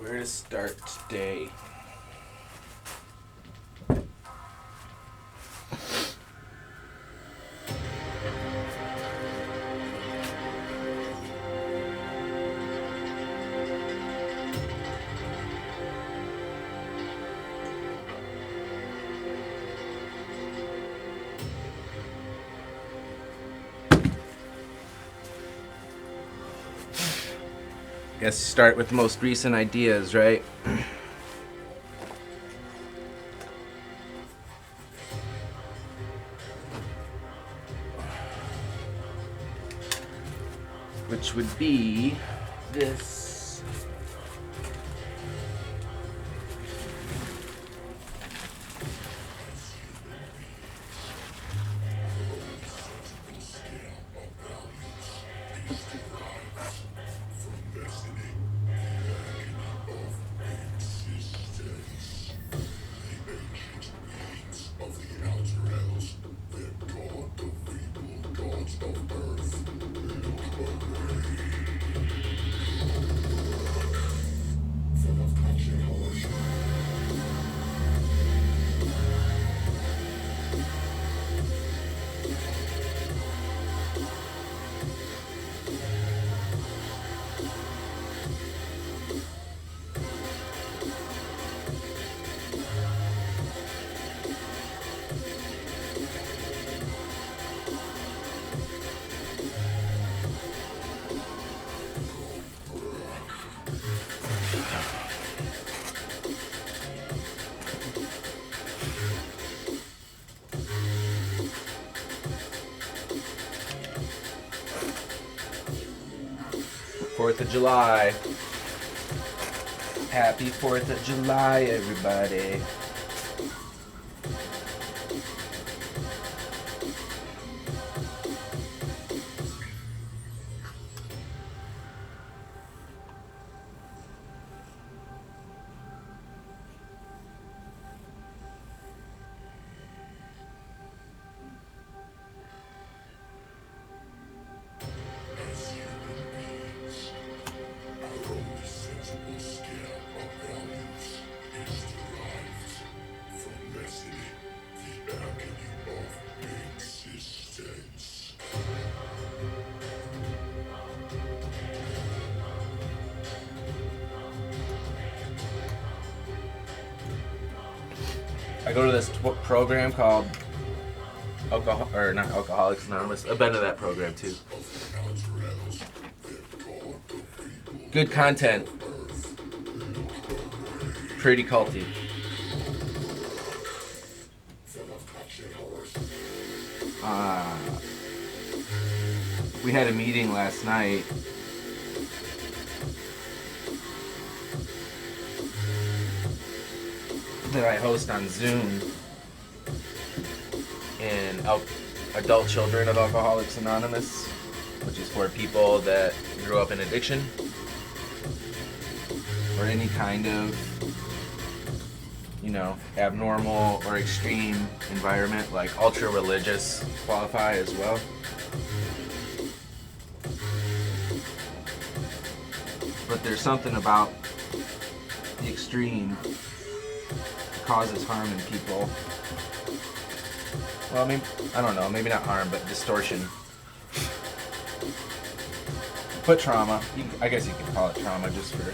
Where to start today? Guess start with the most recent ideas, right? Which would be this. Fourth of July. Happy 4th of July, everybody. I go to this program called not Alcoholics Anonymous. I've been to that program too. Good content. Pretty culty. We had a meeting last night. That I host on Zoom in Adult Children of Alcoholics Anonymous, which is for people that grew up in addiction or any kind of, abnormal or extreme environment, like ultra religious qualify as well. But there's something about the extreme causes harm in people. Well, I mean, I don't know, maybe not harm, but distortion. But trauma. I guess you could call it trauma just for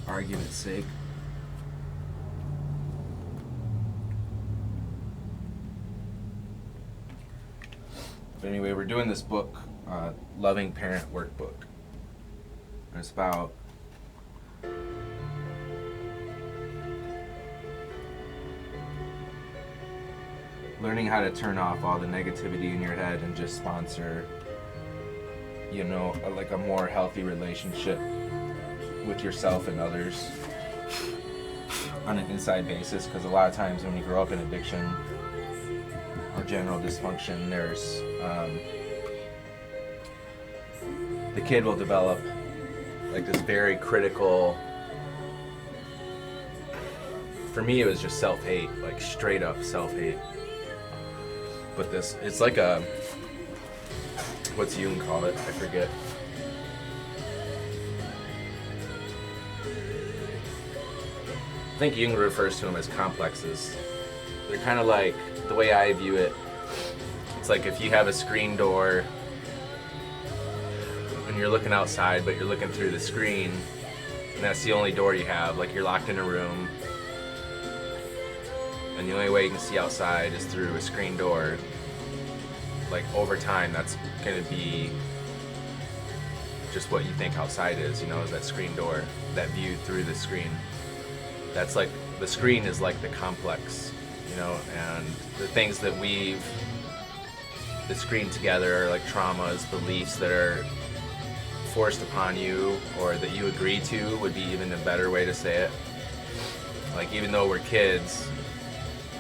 argument's sake. But anyway, we're doing this book, Loving Parent Workbook. And it's about learning how to turn off all the negativity in your head and just sponsor, like a more healthy relationship with yourself and others on an inside basis. Because a lot of times when you grow up in addiction or general dysfunction, there's the kid will develop like this very critical. For me, it was just self-hate, like straight up self-hate. But it's like a, what's Jung call it? I forget. I think Jung refers to them as complexes. They're kind of like, the way I view it, it's like if you have a screen door and you're looking outside, but you're looking through the screen, and that's the only door you have. Like, you're locked in a room, and the only way you can see outside is through a screen door. Like, over time, that's going to be just what you think outside is, you know, is that screen door, that view through the screen. That's like, the screen is like the complex, you know, and the things that weave the screen together are like traumas, beliefs that are forced upon you, or that you agree to would be even a better way to say it. Like, even though we're kids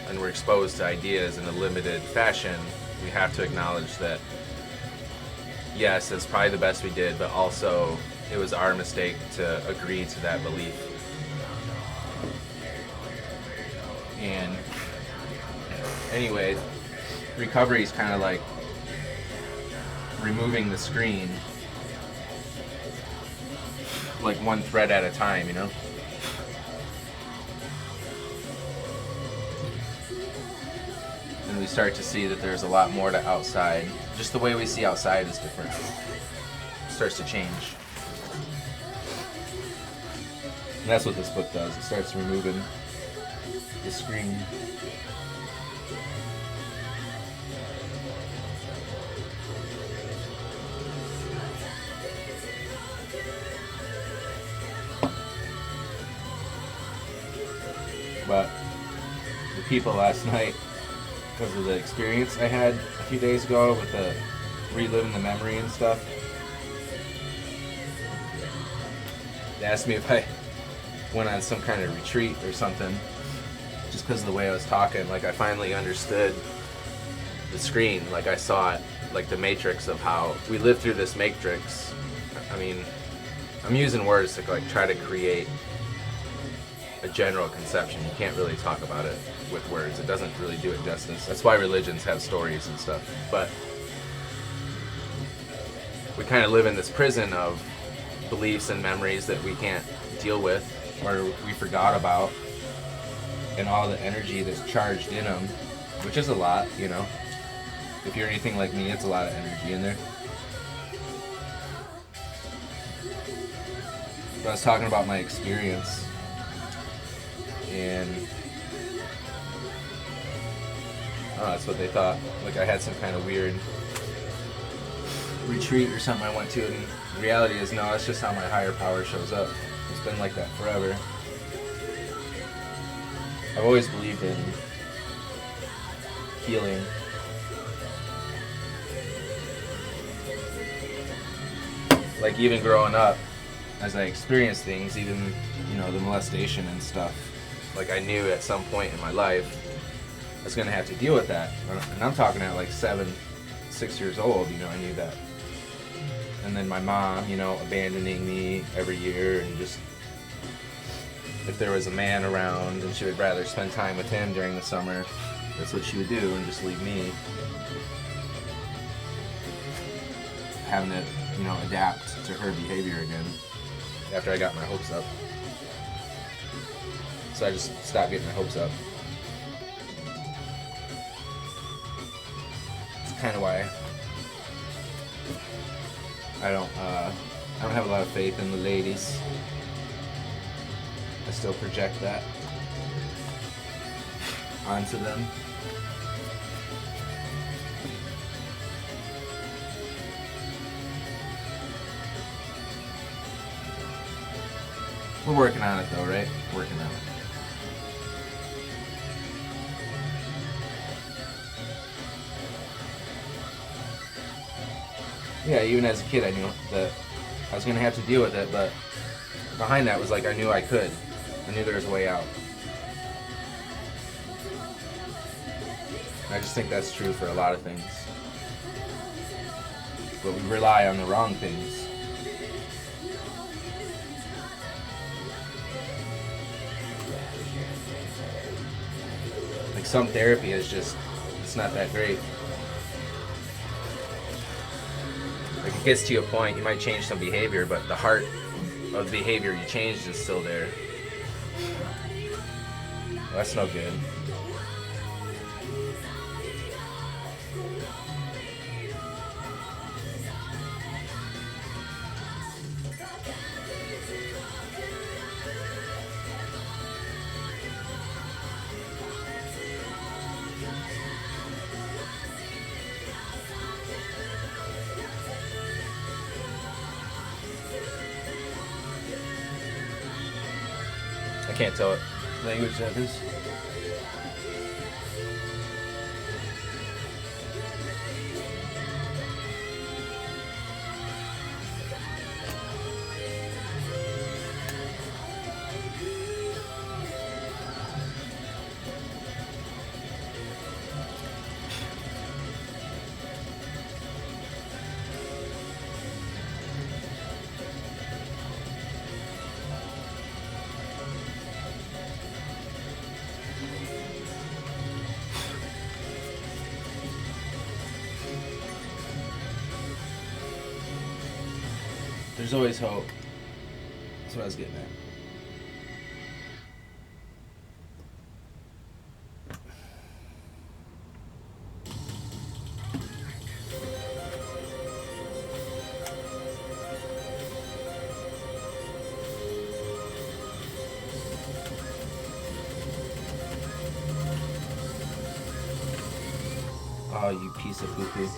and we're exposed to ideas in a limited fashion, we have to acknowledge that, yes, it's probably the best we did, but also it was our mistake to agree to that belief. And anyway, recovery is kind of like removing the screen, like one thread at a time, you know? And we start to see that there's a lot more to outside. Just the way we see outside is different. It starts to change. And that's what this book does. It starts removing the screen. But the people last night, because of the experience I had a few days ago with the reliving the memory and stuff, they asked me if I went on some kind of retreat or something, just because of the way I was talking. Like, I finally understood the screen, like I saw it, like the matrix of how we live through this matrix. I mean, I'm using words to like try to create a general conception. You can't really talk about it with words. It doesn't really do it justice. That's why religions have stories and stuff. But we kind of live in this prison of beliefs and memories that we can't deal with, or we forgot about, and all the energy that's charged in them, which is a lot, you know. If you're anything like me, it's a lot of energy in there. But I was talking about my experience, and that's what they thought. Like, I had some kind of weird retreat or something I went to, and the reality is, no, it's just how my higher power shows up. It's been like that forever. I've always believed in healing. Like, even growing up, as I experienced things, even, you know, the molestation and stuff, like, I knew at some point in my life I was going to have to deal with that. And I'm talking at like 6 years old, you know, I knew that. And then my mom, you know, abandoning me every year, and just, if there was a man around and she would rather spend time with him during the summer, that's what she would do, and just leave me. Having to, you know, adapt to her behavior again after I got my hopes up. So I just stopped getting my hopes up. It's kind of why I don't have a lot of faith in the ladies. I still project that onto them. We're working on it though, right? Working on it. Yeah, even as a kid I knew that I was going to have to deal with it, but behind that was like I knew I could. I knew there was a way out. And I just think that's true for a lot of things. But we rely on the wrong things. Like, some therapy is just, it's not that great. Like, it gets to a point, you might change some behavior, but the heart of the behavior you changed is still there. That's no good. I can't tell what language that is. There's always hope. That's what I was getting at. Oh, you piece of poo-poo.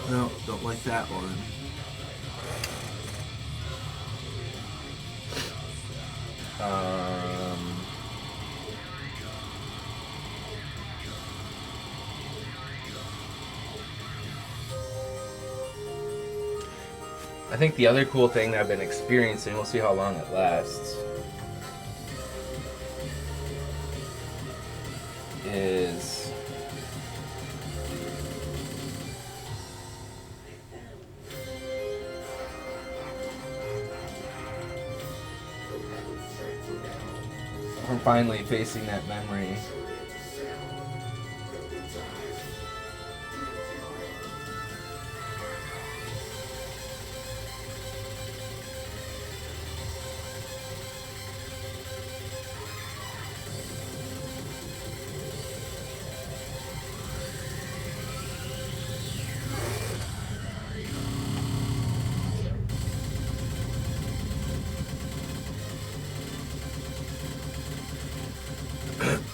No, don't like that one. I think the other cool thing that I've been experiencing, we'll see how long it lasts, is I'm finally facing that memory.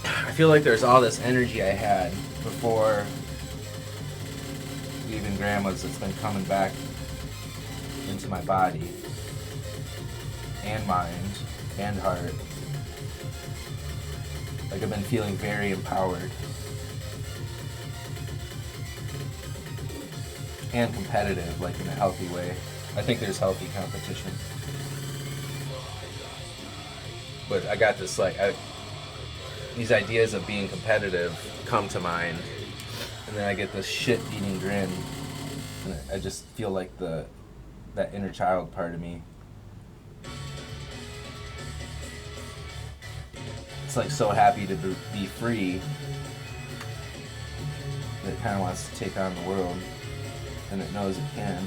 I feel like there's all this energy I had before leaving Grandma's that's been coming back into my body and mind and heart. Like I've been feeling very empowered and competitive, like in a healthy way. I think there's healthy competition. But I got this these ideas of being competitive come to mind, and then I get this shit-eating grin, and I just feel like that inner child part of me. It's like so happy to be free that it kind of wants to take on the world, and it knows it can.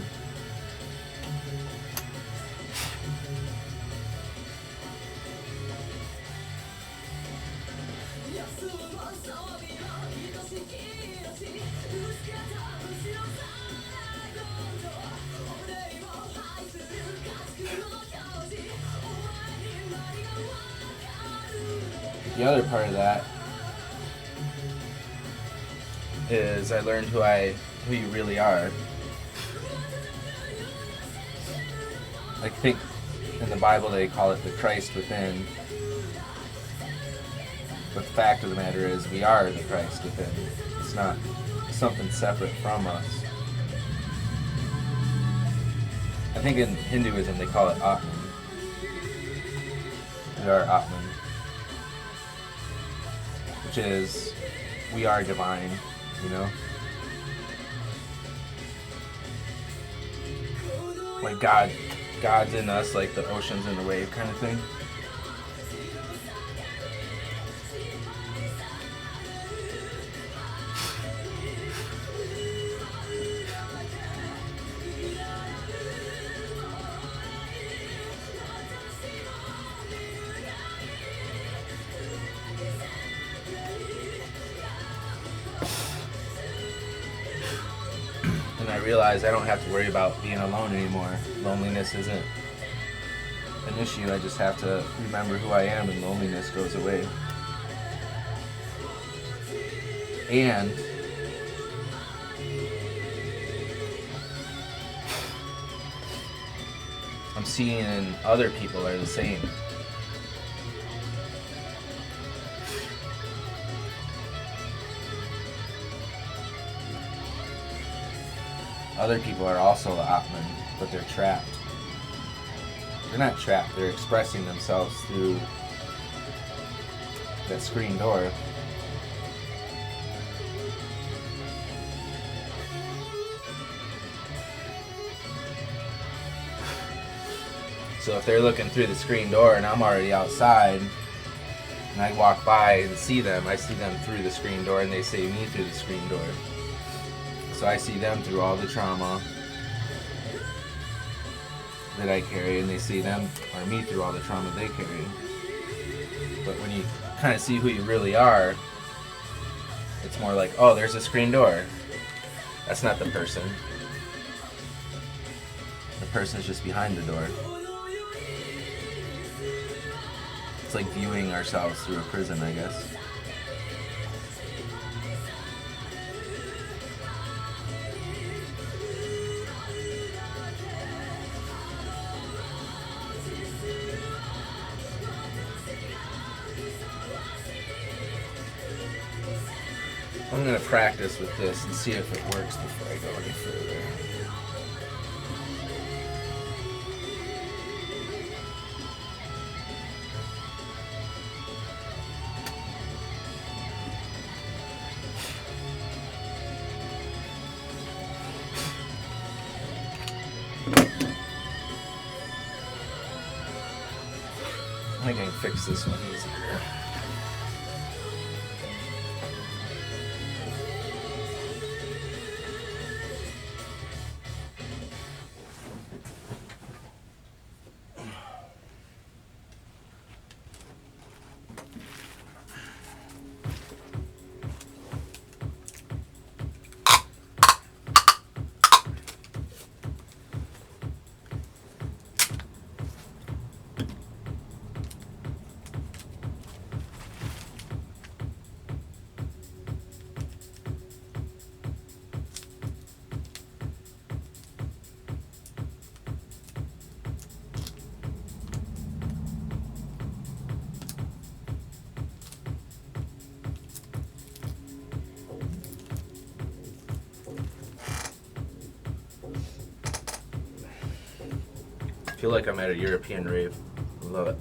The other part of that is I learned who you really are. I think in the Bible they call it the Christ within. But the fact of the matter is we are the Christ within. It's not something separate from us. I think in Hinduism they call it Atman. We are Atman. Which is, we are divine, you know? Like God's in us, like the ocean's in the wave kind of thing. realize I don't have to worry about being alone anymore. Loneliness isn't an issue. I just have to remember who I am, and loneliness goes away. And I'm seeing other people are the same. Other people are also Atman, but they're trapped. They're not trapped, they're expressing themselves through that screen door. So if they're looking through the screen door and I'm already outside, and I walk by and see them, I see them through the screen door and they see me through the screen door. So I see them through all the trauma that I carry, and they see them or me through all the trauma they carry. But when you kind of see who you really are, it's more like, oh, there's a screen door. That's not the person. The person's just behind the door. It's like viewing ourselves through a prison, I guess. I'm going to practice with this and see if it works before I go any further. I think I can fix this one easier. I feel like I'm at a European rave. I love it.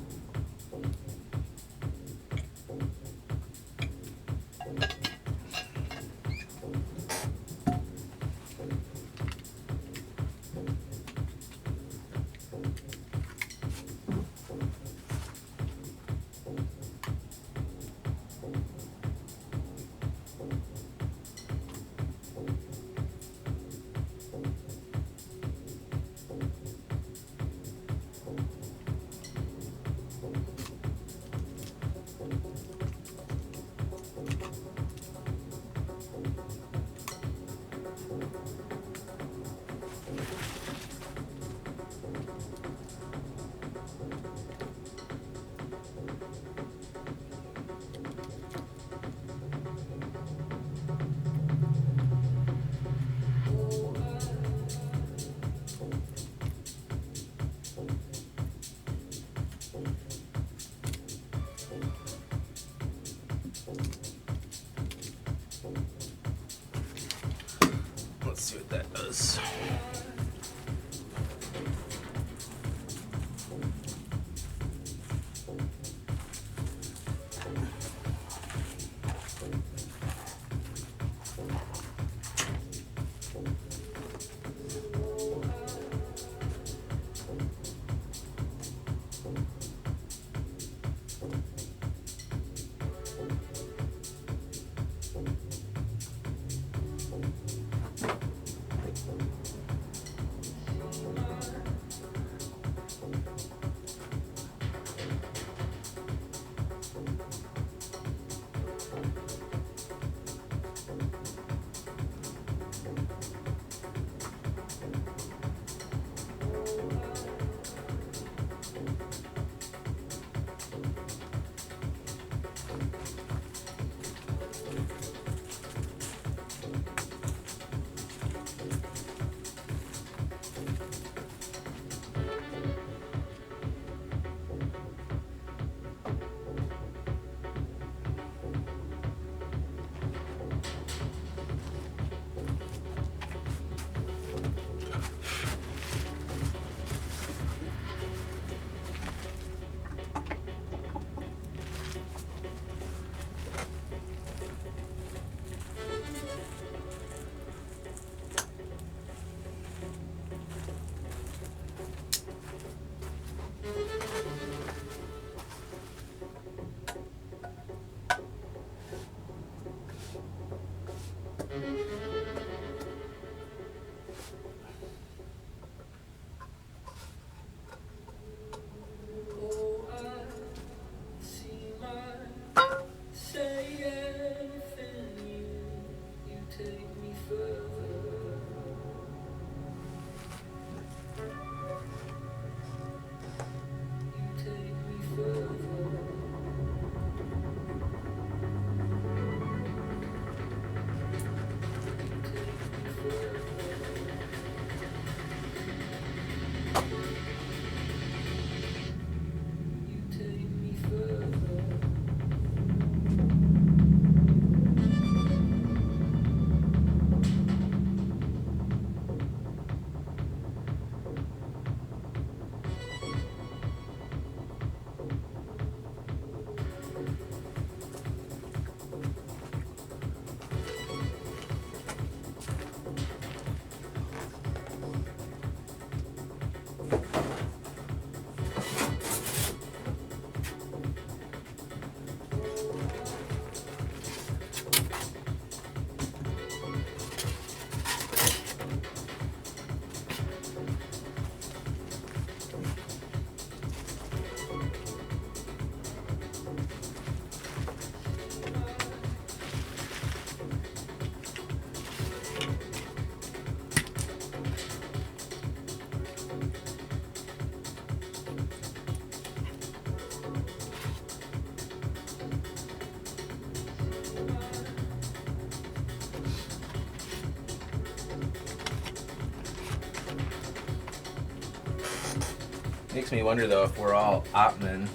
Makes me wonder though if we're all Atman.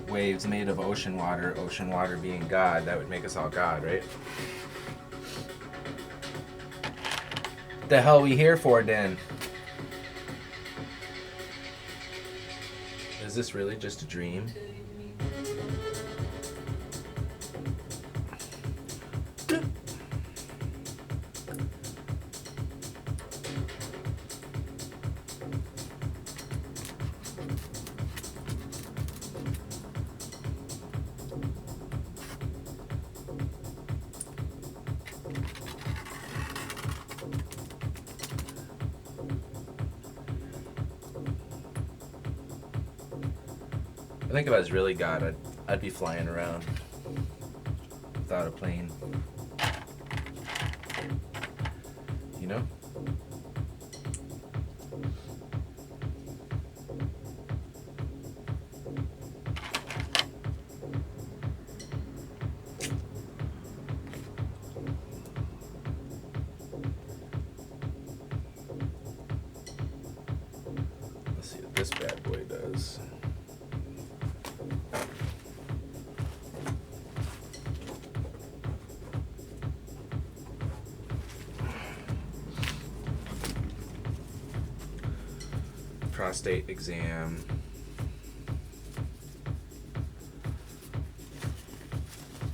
Waves made of ocean water being God, that would make us all God, right? The hell we here for then? Is this really just a dream? I think if I was really God, I'd be flying around without a plane. You know? Let's see what this bad boy does. Prostate exam.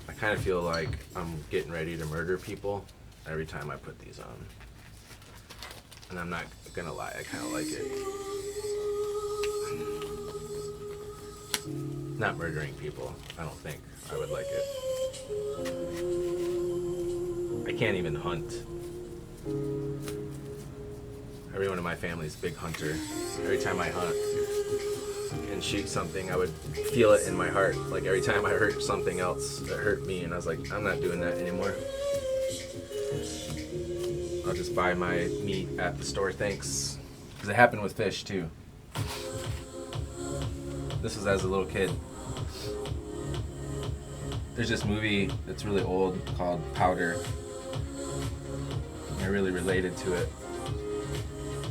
I kind of feel like I'm getting ready to murder people every time I put these on. And I'm not gonna lie, I kind of like it. Not murdering people, I don't think I would like it. I can't even hunt. Everyone in my family is a big hunter. Every time I hunt and shoot something, I would feel it in my heart. Like every time I hurt something else that hurt me, and I was like, I'm not doing that anymore. I'll just buy my meat at the store, thanks. Because it happened with fish too. This was as a little kid. There's this movie that's really old called Powder. I really related to it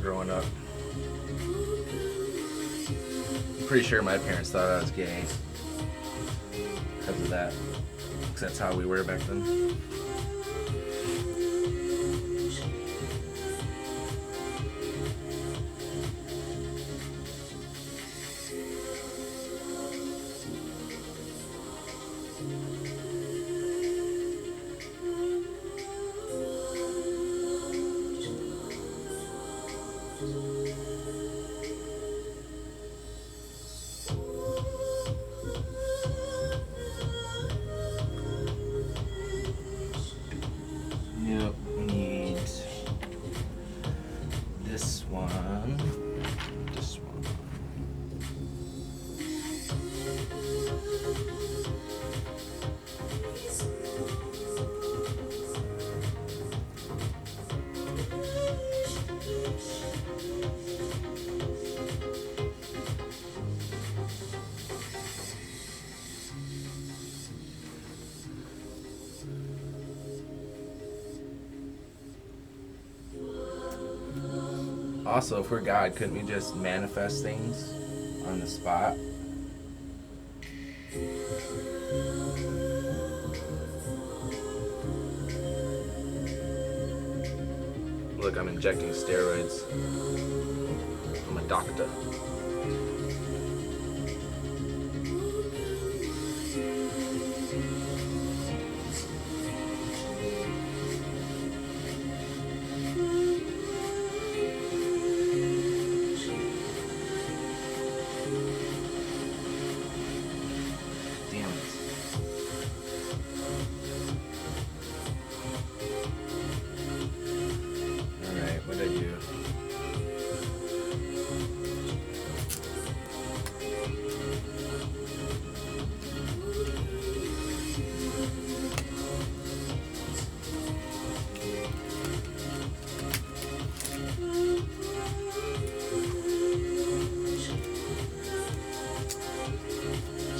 growing up. I'm pretty sure my parents thought I was gay because of that, because that's how we were back then. Also, if we're God, couldn't we just manifest things on the spot? Look, I'm injecting steroids. I'm a doctor.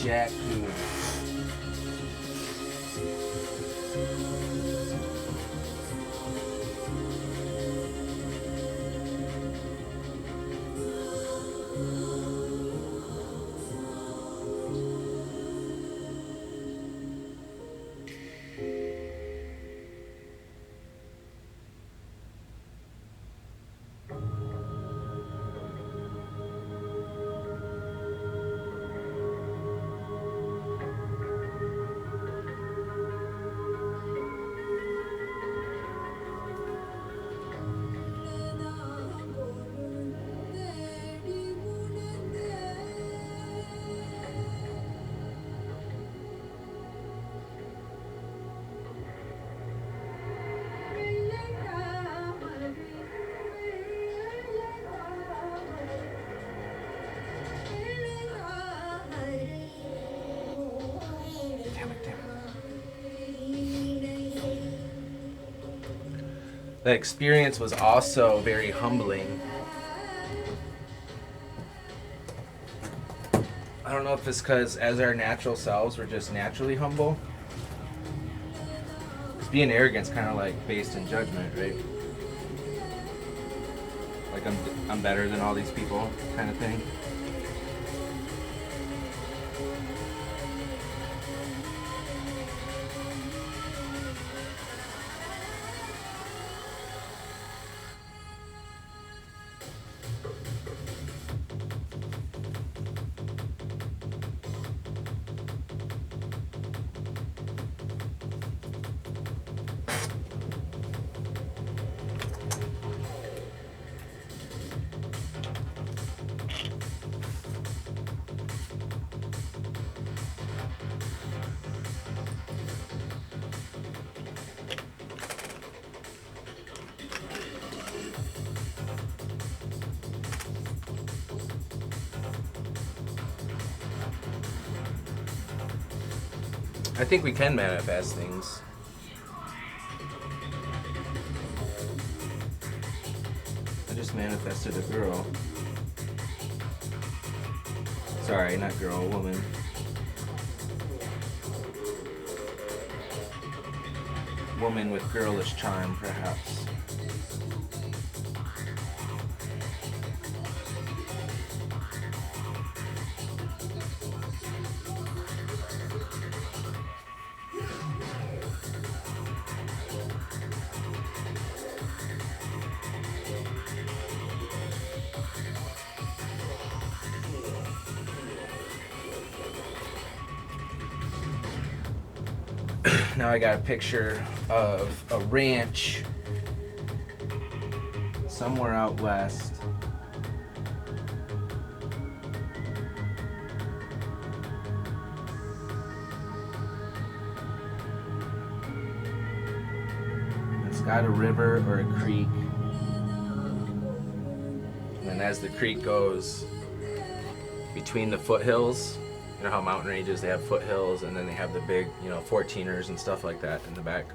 Jack food. That experience was also very humbling. I don't know if it's because as our natural selves, we're just naturally humble. Because being arrogant is kind of like based in judgment, right? Like I'm better than all these people kind of thing. I think we can manifest things. I just manifested a girl. Sorry, not girl, a woman. Woman with girlish charm, perhaps. Now I got a picture of a ranch somewhere out west. It's got a river or a creek. And as the creek goes between the foothills, you know how mountain ranges, they have foothills and then they have the big, 14ers and stuff like that in the back.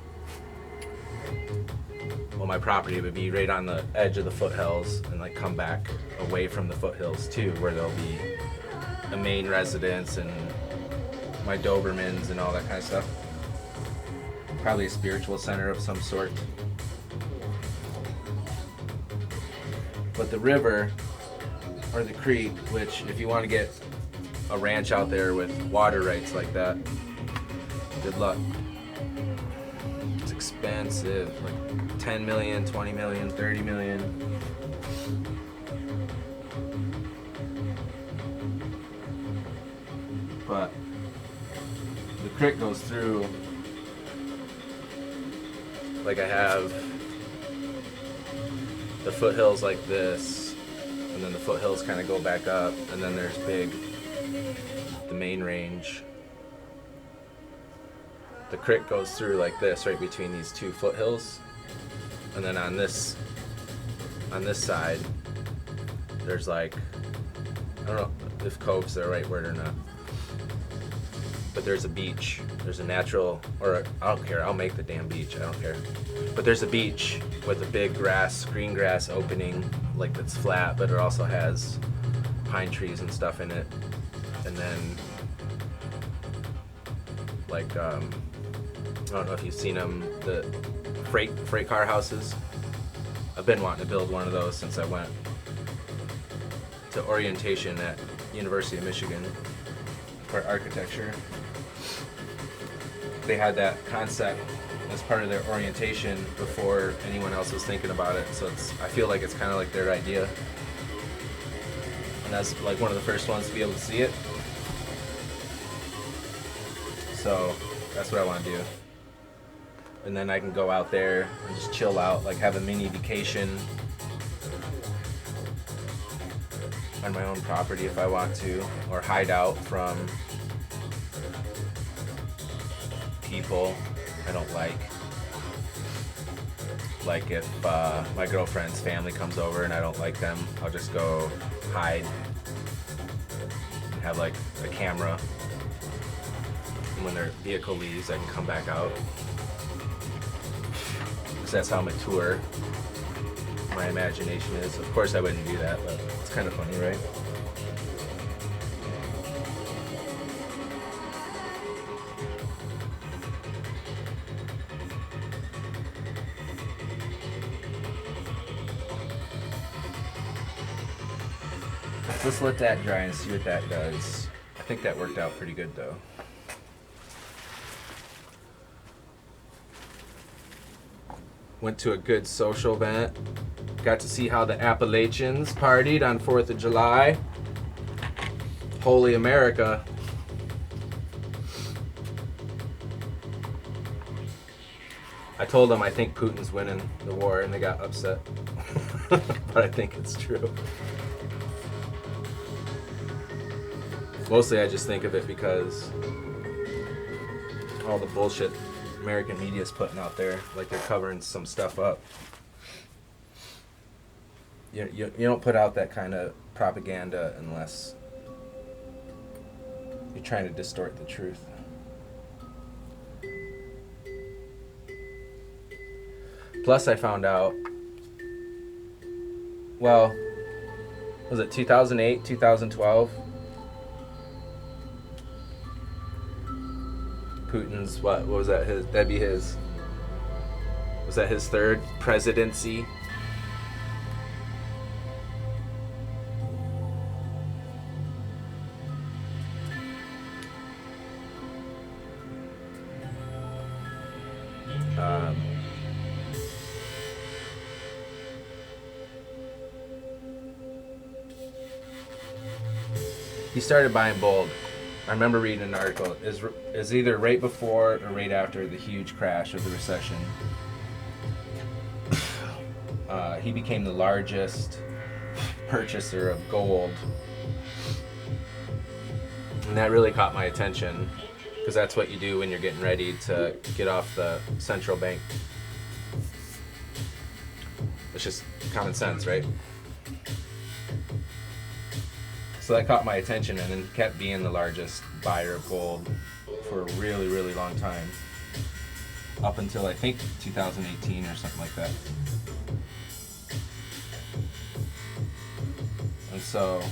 Well, my property would be right on the edge of the foothills and like come back away from the foothills too, where there'll be a main residence and my Dobermans and all that kind of stuff. Probably a spiritual center of some sort. But the river, or the creek, which if you want to get a ranch out there with water rights like that, good luck. It's expensive, like 10 million, 20 million, 30 million. But the creek goes through, like I have the foothills like this, and then the foothills kind of go back up, and then there's the main range. The creek goes through like this, right between these two foothills, and then on this side, there's like, I don't know if cove's the right word or not, but there's a beach. There's a natural, or I don't care, I'll make the damn beach, I don't care. But there's a beach with a big green grass opening, like that's flat, but it also has pine trees and stuff in it. And then, like, I don't know if you've seen them, the freight car houses. I've been wanting to build one of those since I went to orientation at University of Michigan for architecture. They had that concept as part of their orientation before anyone else was thinking about it. So I feel like it's kind of like their idea. And that's like one of the first ones to be able to see it. So that's what I want to do. And then I can go out there and just chill out, like have a mini vacation on my own property if I want to, or hide out from people I don't like. Like if my girlfriend's family comes over and I don't like them, I'll just go hide and have like a camera. And when their vehicle leaves, I can come back out. Because that's how mature my imagination is. Of course I wouldn't do that, but it's kind of funny, right? Let's let that dry and see what that does. I think that worked out pretty good though. Went to a good social event. Got to see how the Appalachians partied on 4th of July. Holy America. I told them I think Putin's winning the war and they got upset. But I think it's true. Mostly I just think of it because all the bullshit American media is putting out there, like they're covering some stuff up. You don't put out that kind of propaganda unless you're trying to distort the truth. Plus I found out, well, was it 2008, 2012? Putin's, what was that, that'd be his, was that his third presidency? He started buying gold. I remember reading an article. Is either right before or right after the huge crash of the recession. He became the largest purchaser of gold, and that really caught my attention because that's what you do when you're getting ready to get off the central bank. It's just common sense, right? So that caught my attention and then kept being the largest buyer of gold for a really, really long time. Up until I think 2018 or something like that. And so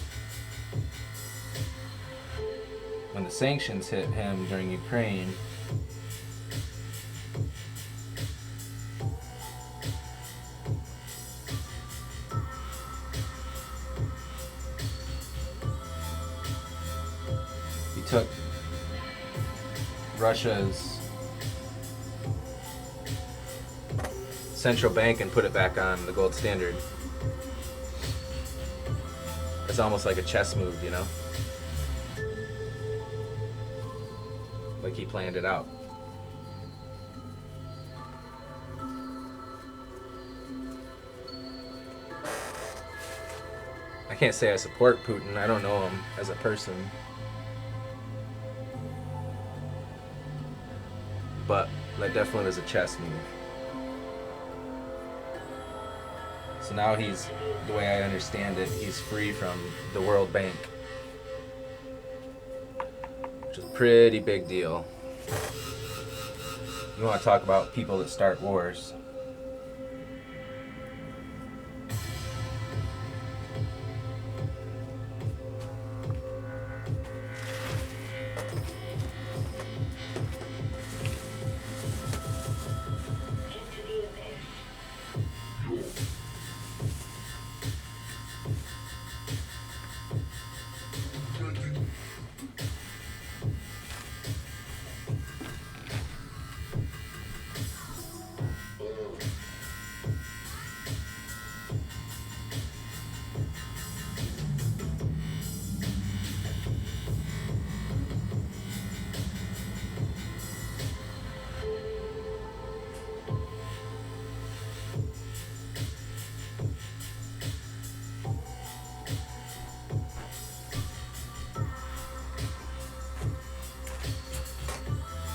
when the sanctions hit him during Ukraine, took Russia's central bank and put it back on the gold standard. It's almost like a chess move, you know? Like he planned it out. I can't say I support Putin. I don't know him as a person. But that definitely was a chess move. So now he's, the way I understand it, he's free from the World Bank. Which is a pretty big deal. You want to talk about people that start wars.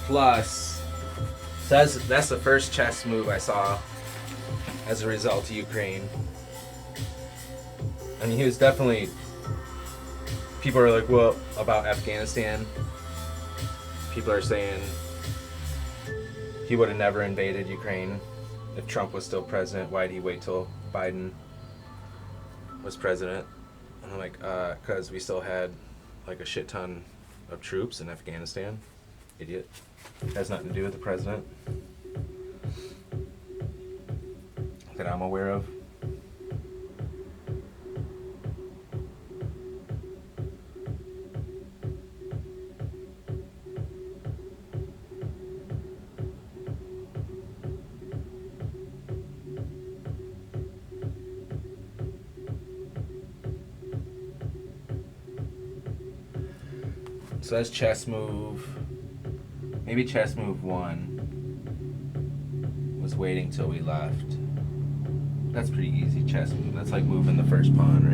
Plus, so that's the first chess move I saw as a result of Ukraine. I mean, he was definitely, people are like, well, about Afghanistan, people are saying he would have never invaded Ukraine if Trump was still president. Why did he wait till Biden was president? And I'm like, because we still had like a shit ton of troops in Afghanistan. Idiot. Has nothing to do with the president that I'm aware of. So that's chess move. Maybe chess move 1 was waiting till we left. That's pretty easy chess move. That's like moving the first pawn,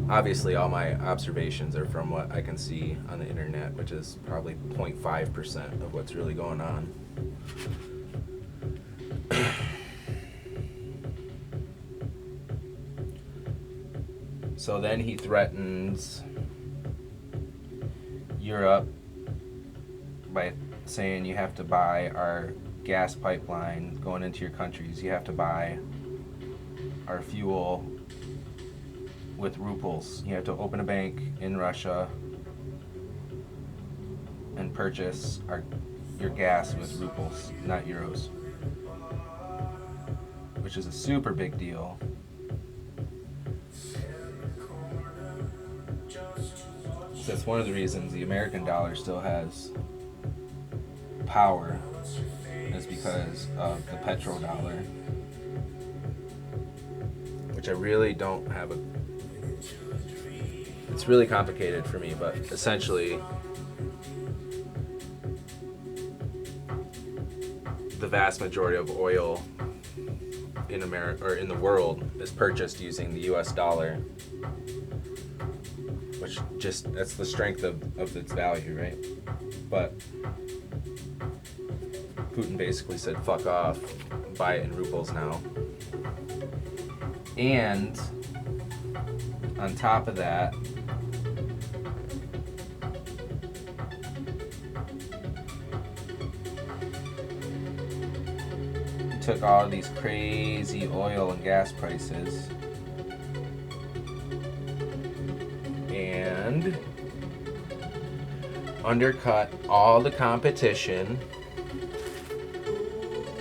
right? Obviously, all my observations are from what I can see on the internet, which is probably 0.5% of what's really going on. So then he threatens Europe by saying you have to buy our gas pipeline going into your countries. You have to buy our fuel with rubles. You have to open a bank in Russia and purchase your gas with rubles, not euros, which is a super big deal. So that's one of the reasons the American dollar still has power, is because of the petrodollar, which I really don't have it's really complicated for me, but essentially the vast majority of oil in America or in the world is purchased using the US dollar, which just, that's the strength of its value, right? But Putin basically said, fuck off, buy it in rubles now. And on top of that, he took all of these crazy oil and gas prices and undercut all the competition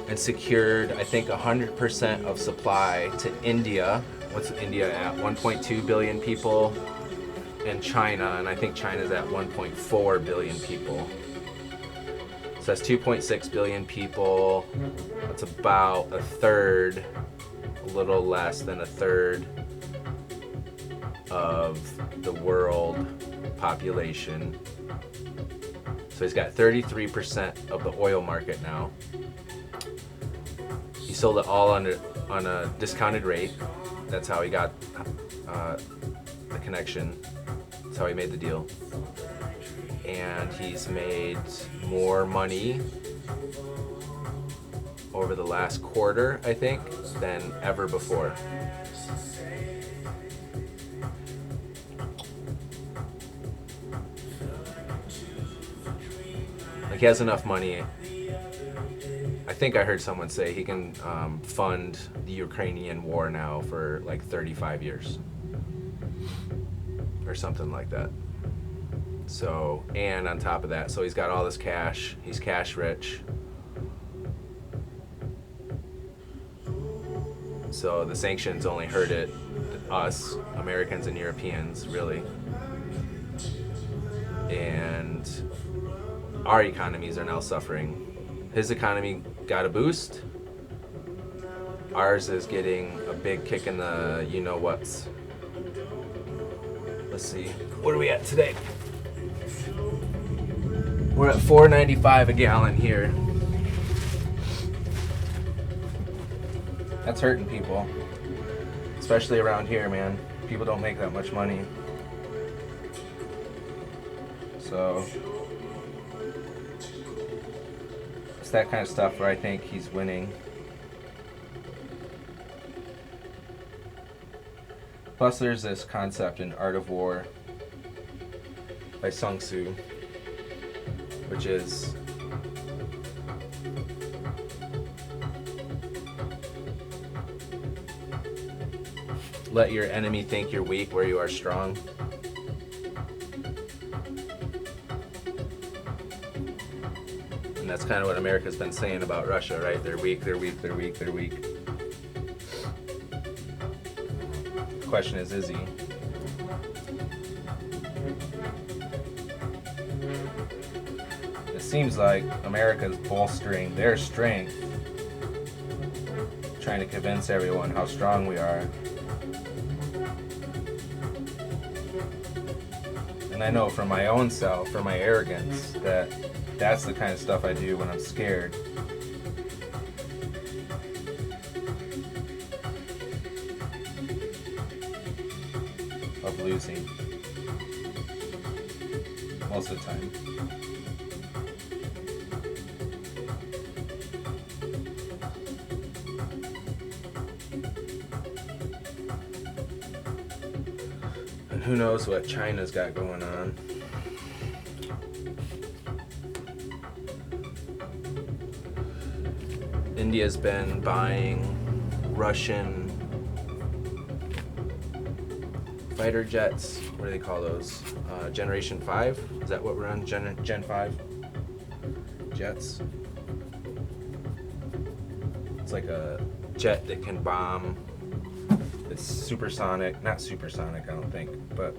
and secured, I think, 100% of supply to India what's India at? 1.2 billion people, and China, and I think China's at 1.4 billion people. So that's 2.6 billion people. That's about a third, a little less than a third of the world population. So he's got 33% of the oil market now. He sold it all on a discounted rate. That's how he got the connection. That's how he made the deal. And he's made more money over the last quarter, I think, than ever before. Like, he has enough money. I think I heard someone say he can fund the Ukrainian war now for like 35 years or something like that. So, and on top of that, so he's got all this cash. He's cash rich. So the sanctions only hurt us, Americans and Europeans, really. And our economies are now suffering. His economy got a boost. Ours is getting a big kick in the you-know-whats. Let's see. What are we at today? We're at $4.95 a gallon here. That's hurting people. Especially around here, man. People don't make that much money. So it's that kind of stuff where I think he's winning. Plus there's this concept in Art of War by Sun Tzu, which is let your enemy think you're weak where you are strong. And that's kind of what America's been saying about Russia, right? They're weak, they're weak, they're weak, they're weak. The question is he? It seems like America's bolstering their strength, trying to convince everyone how strong we are. And I know from my own self, from my arrogance, that that's the kind of stuff I do when I'm scared. Of losing. Most of the time. And who knows what China's got going on. India's been buying Russian fighter jets. What do they call those? Generation 5? Is that what we're on? Gen 5 jets? It's like a jet that can bomb. It's supersonic. Not supersonic, I don't think, but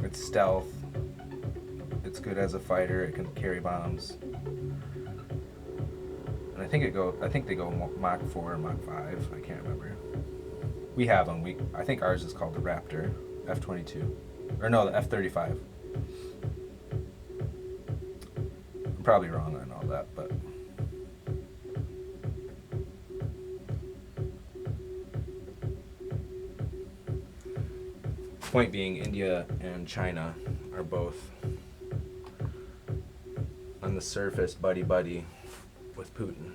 it's stealth. It's good as a fighter. It can carry bombs. And I think they go Mach 4 or Mach 5. I can't remember. We have them. I think ours is called the Raptor, F-22, or no, the F-35. I'm probably wrong on all that, but point being, India and China are both on the surface buddy-buddy with Putin.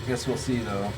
Guess we'll see though.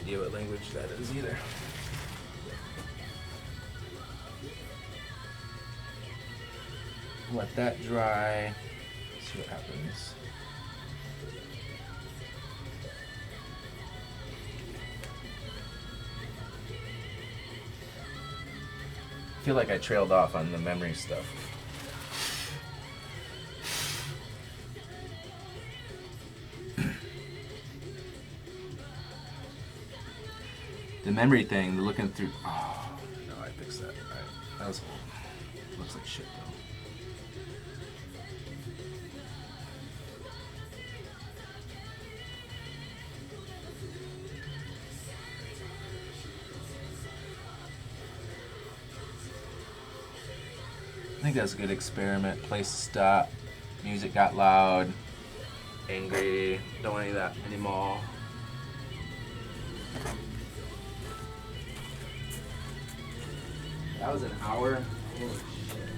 idea what language that is either. Let that dry. See what happens. I feel like I trailed off on the memory stuff. The memory thing, looking through. Oh, no, I fixed that. Alright. That was old. Looks like shit though. I think that's a good experiment. Place to stop. Music got loud. Angry. Don't want any of that anymore. That was an hour. Holy shit.